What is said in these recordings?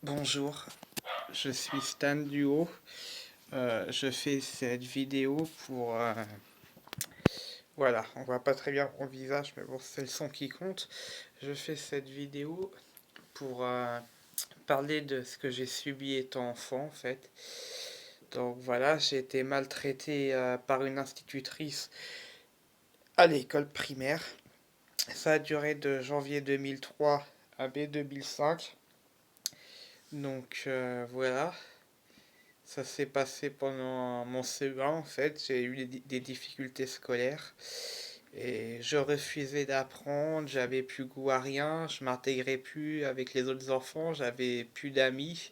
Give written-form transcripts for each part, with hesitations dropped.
Bonjour, je suis Stan Duo. Je fais cette vidéo pour... voilà, on voit pas très bien mon visage, mais bon, c'est le son qui compte. Je fais cette vidéo pour parler de ce que j'ai subi étant enfant, en fait. Donc voilà, j'ai été maltraité par une institutrice à l'école primaire. Ça a duré de janvier 2003 à mai 2005. Donc voilà. Ça s'est passé pendant mon CE1 en fait. J'ai eu des difficultés scolaires et je refusais d'apprendre. J'avais plus goût à rien. Je m'intégrais plus avec les autres enfants. J'avais plus d'amis.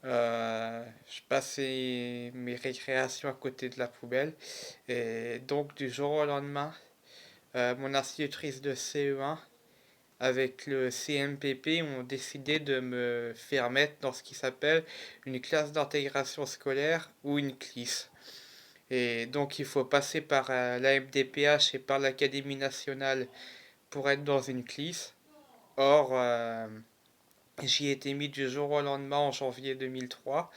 Je passais mes récréations à côté de la poubelle. Et donc du jour au lendemain, mon institutrice de CE1 avec le CMPP ont décidé de me faire mettre dans ce qui s'appelle une classe d'intégration scolaire ou une CLIS. Et donc il faut passer par la MDPH et par l'Académie nationale pour être dans une CLIS. Or, j'y ai été mis du jour au lendemain en janvier 2003,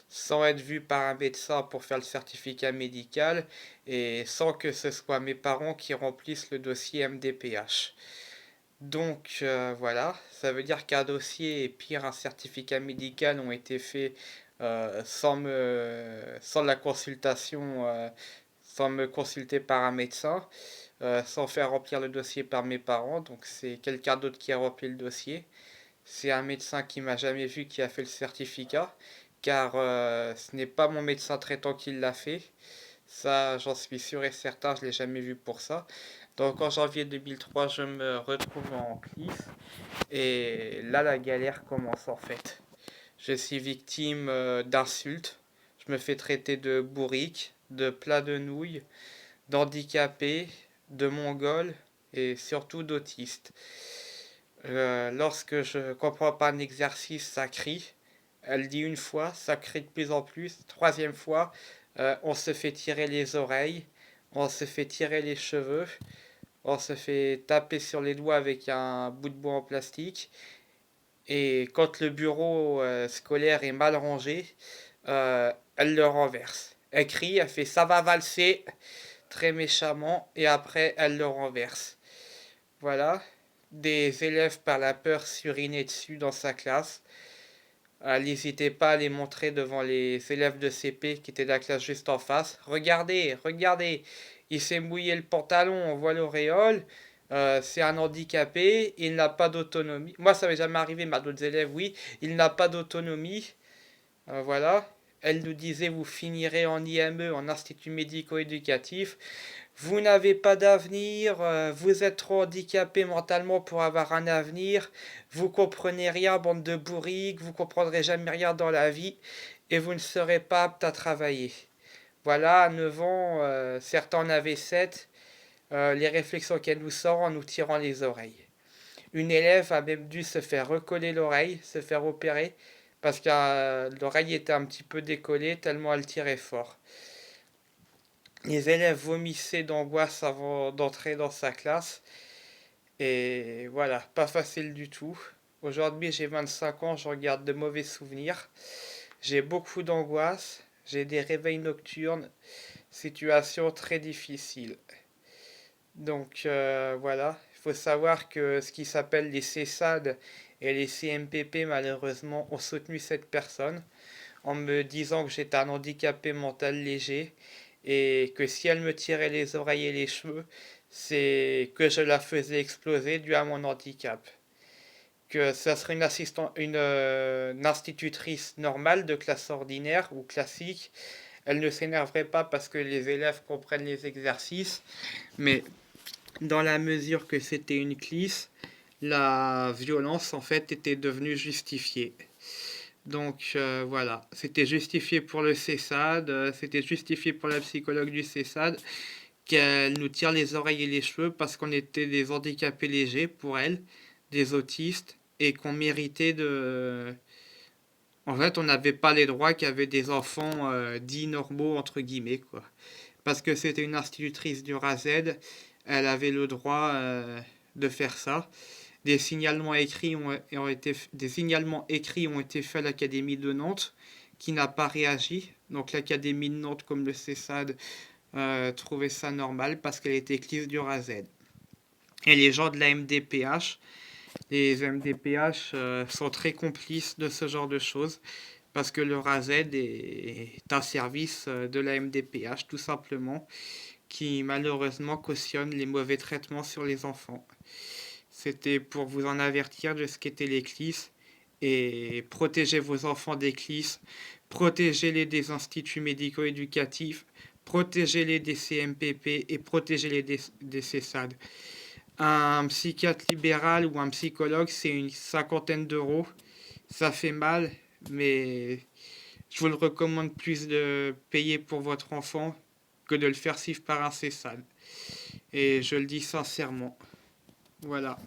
sans être vu par un médecin pour faire le certificat médical et sans que ce soit mes parents qui remplissent le dossier MDPH. Donc voilà, ça veut dire qu'un dossier et pire un certificat médical ont été faits sans la consultation, sans me consulter par un médecin, sans faire remplir le dossier par mes parents. Donc c'est quelqu'un d'autre qui a rempli le dossier. C'est un médecin qui m'a jamais vu qui a fait le certificat, car ce n'est pas mon médecin traitant qui l'a fait. Ça, j'en suis sûr et certain, je l'ai jamais vu pour ça. Donc en janvier 2003, je me retrouve en CLIS et là la galère commence en fait. Je suis victime d'insultes. Je me fais traiter de bourrique, de plat de nouilles, d'handicapé, de mongol et surtout d'autiste. Lorsque je comprends pas un exercice, ça crie. Elle dit une fois, ça crie de plus en plus. Troisième fois, on se fait tirer les oreilles, on se fait tirer les cheveux, on se fait taper sur les doigts avec un bout de bois en plastique. Et quand le bureau scolaire est mal rangé, elle le renverse. Elle crie, elle fait ça va valser très méchamment et après elle le renverse. Voilà. Des élèves par la peur s'urinaient dessus dans sa classe. Elle n'hésitait pas à les montrer devant les élèves de CP qui étaient de la classe juste en face. Regardez, regardez, il s'est mouillé le pantalon, on voit l'auréole. C'est un handicapé, il n'a pas d'autonomie. Moi, ça m'est jamais arrivé, mais à d'autres élèves, oui. Il n'a pas d'autonomie. Voilà. Elle nous disait, vous finirez en IME, en institut médico-éducatif. Vous n'avez pas d'avenir, vous êtes trop handicapé mentalement pour avoir un avenir, vous comprenez rien, bande de bourriques, vous comprendrez jamais rien dans la vie et vous ne serez pas apte à travailler. Voilà, à 9 ans, certains en avaient 7, les réflexions qu'elle nous sort en nous tirant les oreilles. Une élève a même dû se faire recoller l'oreille, se faire opérer, parce que l'oreille était un petit peu décollée tellement elle tirait fort. Les élèves vomissaient d'angoisse avant d'entrer dans sa classe. Et voilà, pas facile du tout. Aujourd'hui, j'ai 25 ans, je regarde de mauvais souvenirs. J'ai beaucoup d'angoisse, j'ai des réveils nocturnes, situation très difficile. Donc voilà, il faut savoir que ce qui s'appelle les CESAD et les CMPP, malheureusement, ont soutenu cette personne en me disant que j'étais un handicapé mental léger et que si elle me tirait les oreilles et les cheveux, c'est que je la faisais exploser dû à mon handicap. Que ça serait une institutrice normale de classe ordinaire ou classique, elle ne s'énerverait pas parce que les élèves comprennent les exercices, mais dans la mesure que c'était une CLIS, la violence en fait était devenue justifiée. Donc voilà, c'était justifié pour le CESAD, c'était justifié pour la psychologue du CESAD, qu'elle nous tire les oreilles et les cheveux parce qu'on était des handicapés légers pour elle, des autistes, et qu'on méritait de... En fait, on n'avait pas les droits qu'avaient des enfants dits normaux, entre guillemets, quoi. Parce que c'était une institutrice du RAZ, elle avait le droit de faire ça. des signalements écrits ont été faits à l'Académie de Nantes, qui n'a pas réagi. Donc l'Académie de Nantes, comme le CESAD, trouvait ça normal parce qu'elle était éclise du RAZ. Et les gens de la MDPH, les MDPH sont très complices de ce genre de choses parce que le RAZ est un service de la MDPH tout simplement qui malheureusement cautionne les mauvais traitements sur les enfants. C'était pour vous en avertir de ce qu'était les CLIS et protéger vos enfants des CLIS, protégez-les des instituts médico-éducatifs, protégez-les des CMPP et protégez-les des CESAD. Un psychiatre libéral ou un psychologue, c'est une cinquantaine d'euros. Ça fait mal, mais je vous le recommande plus de payer pour votre enfant que de le faire suivre par un CESAD. Et je le dis sincèrement. Voilà.